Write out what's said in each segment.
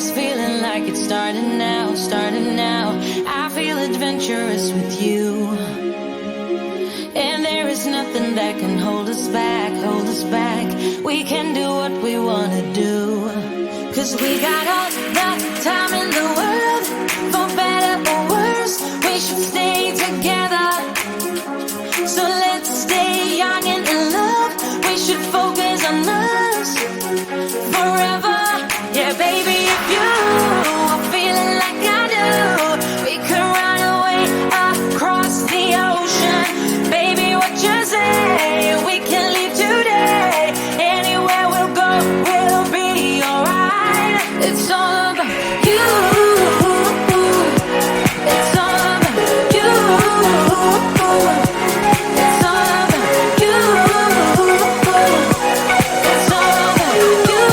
this feeling like it's starting now, starting now. I feel adventurous with you, and there is nothing that can hold us back, hold us back. We can do what we wanna do, 'cause we got all the time in the world. For better or worse, we should stay together. So let's stay young and in love. We should focus on us forever. Yeah, baby, if you are feeling like I do, we could run away across the ocean. Baby, what you say? We can leave today. Anywhere we'll go, we'll be alright. It's all about you. It's all about you. It's all about you. It's all about you.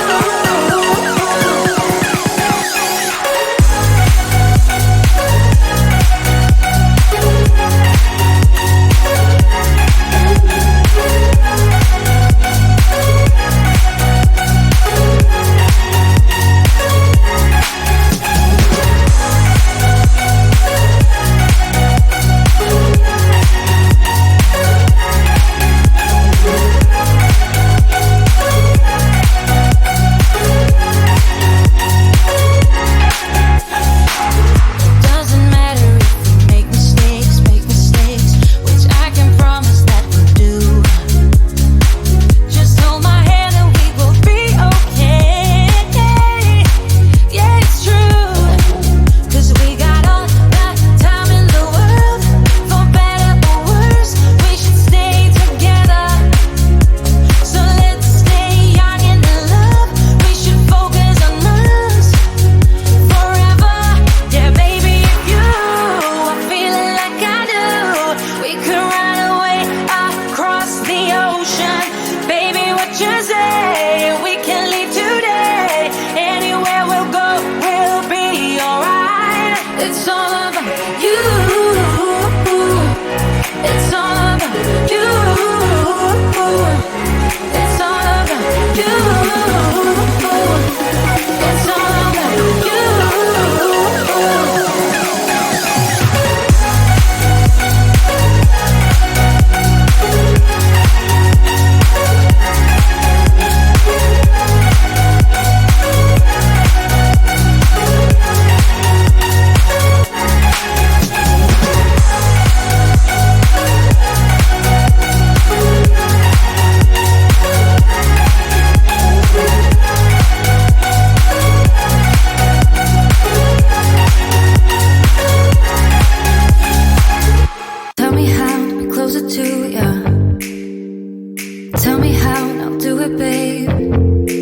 Doesn't matter if we make mistakes, which I can promise that we'll do. Just hold my hand and we will be okay. Yeah, it's true, 'cause we got all the time in the world. For better or worse, we should stay together. So let's stay young and in love. We should focus on us forever. Yeah, baby, if you are feeling like I do, we could run away across the ocean. Baby, what you say? We can leave today. Anywhere we'll go, we'll be alright. It's all about you. It's all about you. It's all about you. It's all about you. Tell me how to be closer to ya. Tell me how and I'll do it, babe.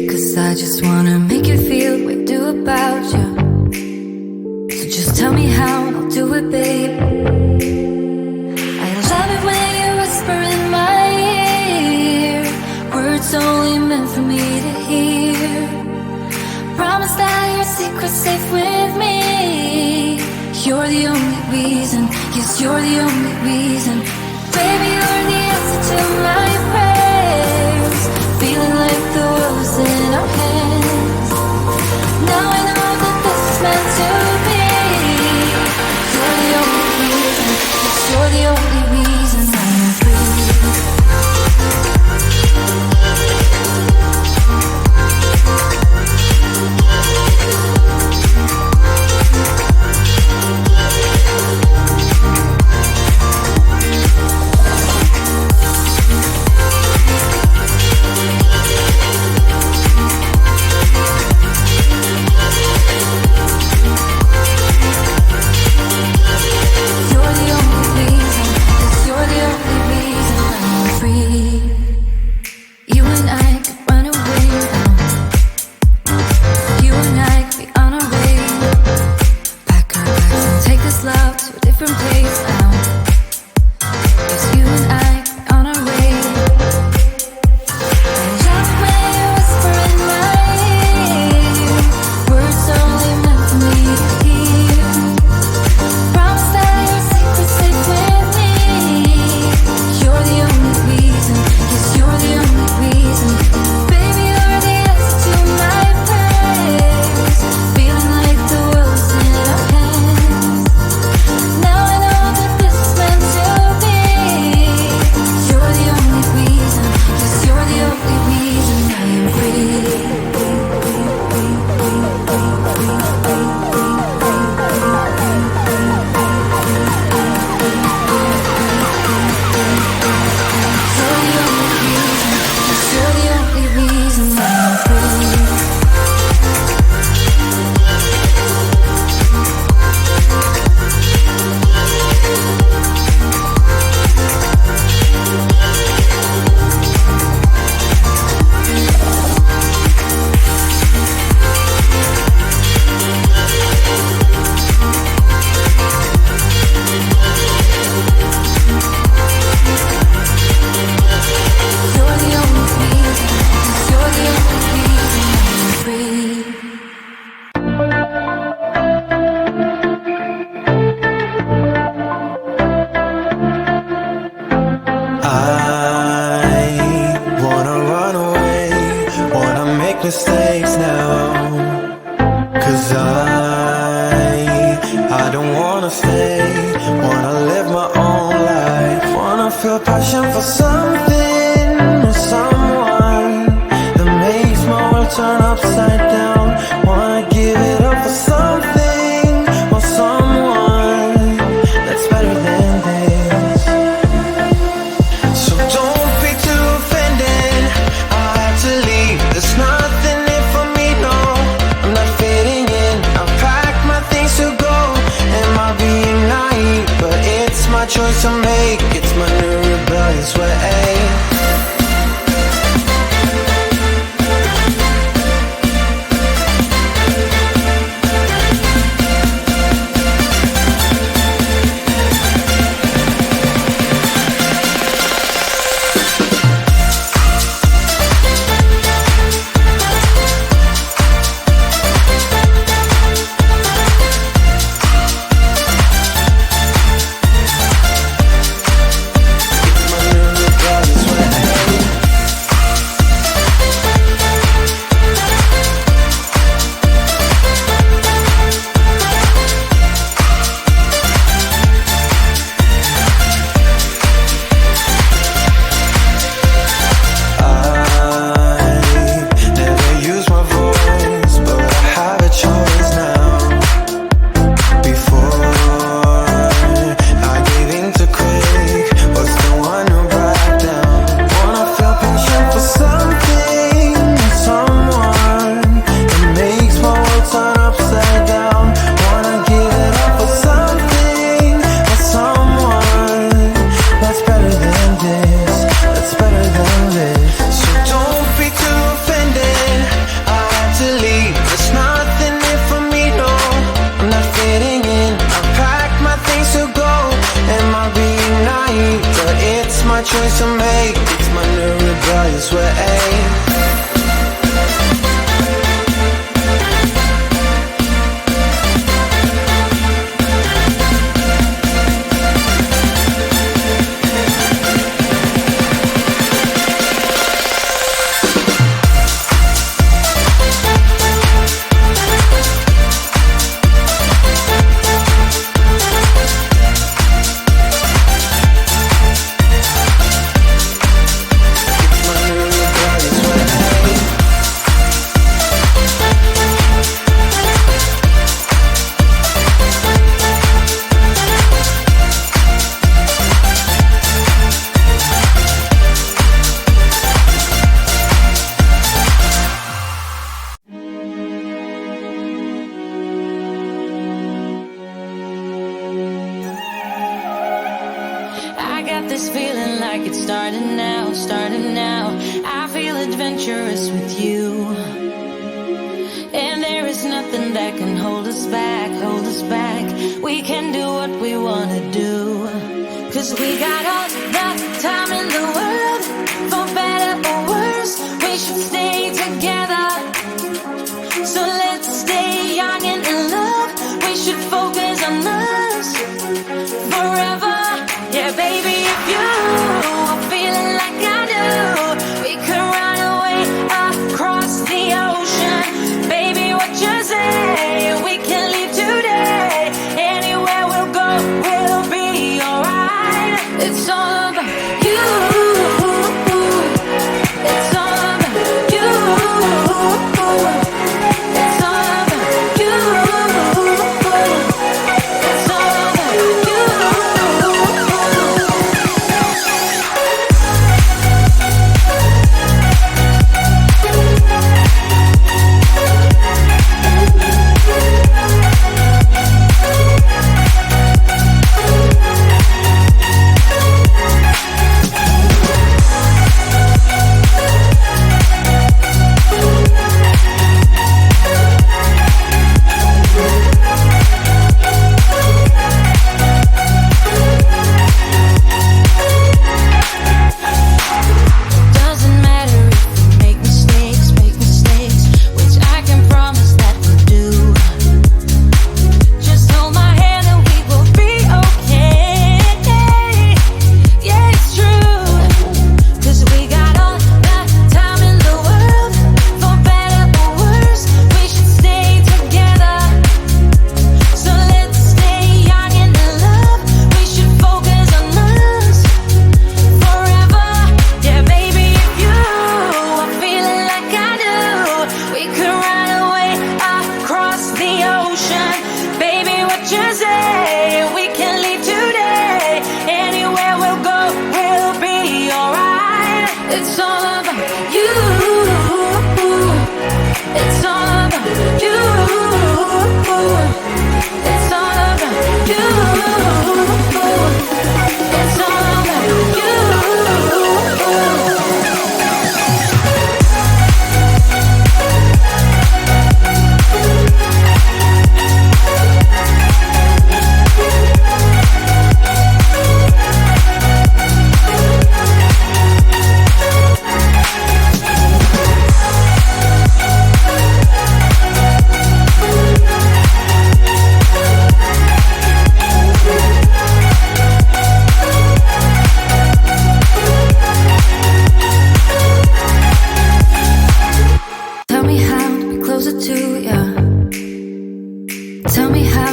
'Cause I just wanna make you feel what I do about you. So just tell me how and I'll do it, babe. I love it when you whisper in my ear, words only meant for me to hear. Promise that your secret's safe with me. You're the only reason, yes, you're the only reason. Baby, you're the answer to my prayers. Feeling like the world's in our hands. Now I know that this is meant to be. You're the only reason, yes, you're the only reason I'm free. wanna stay, wanna live my own life, wanna feel passion for something or someone that makes my world turn upside down. Wanna give it up for something or someone that's better than this. So don't be too offended, I have to leave. There's nothing in for me, no, I'm not fitting in. I've packed my things to go. Am I being naive? But it's my choice to make. It's my new rebellious way. Choice to make, it's my new rebellious way. This feeling like it's starting now, starting now. I feel adventurous with you, and there is nothing that can hold us back, hold us back. We can do what we wanna do, 'cause we got all the time in the world. For better or worse, we should stay together. So let's stay young and in love. We should focus on us forever. Yeah, baby, if you are feeling like I do, we could run away across the ocean. Baby, what you say? We can leave today. Anywhere we'll go, we'll be alright. It's all about you. It's all about you. It's all about you.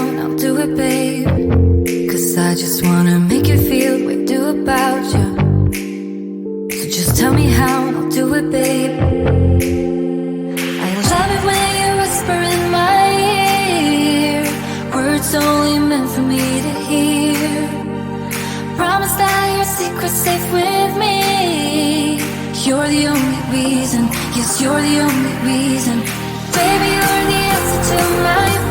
and I'll do it, babe. 'Cause I just wanna make you feel what I do about you. So just tell me how and I'll do it, babe. I love it when you whisper in my ear, words only meant for me to hear. Promise that your secret's safe with me. You're the only reason, yes, you're the only reason. Baby, you're the answer to my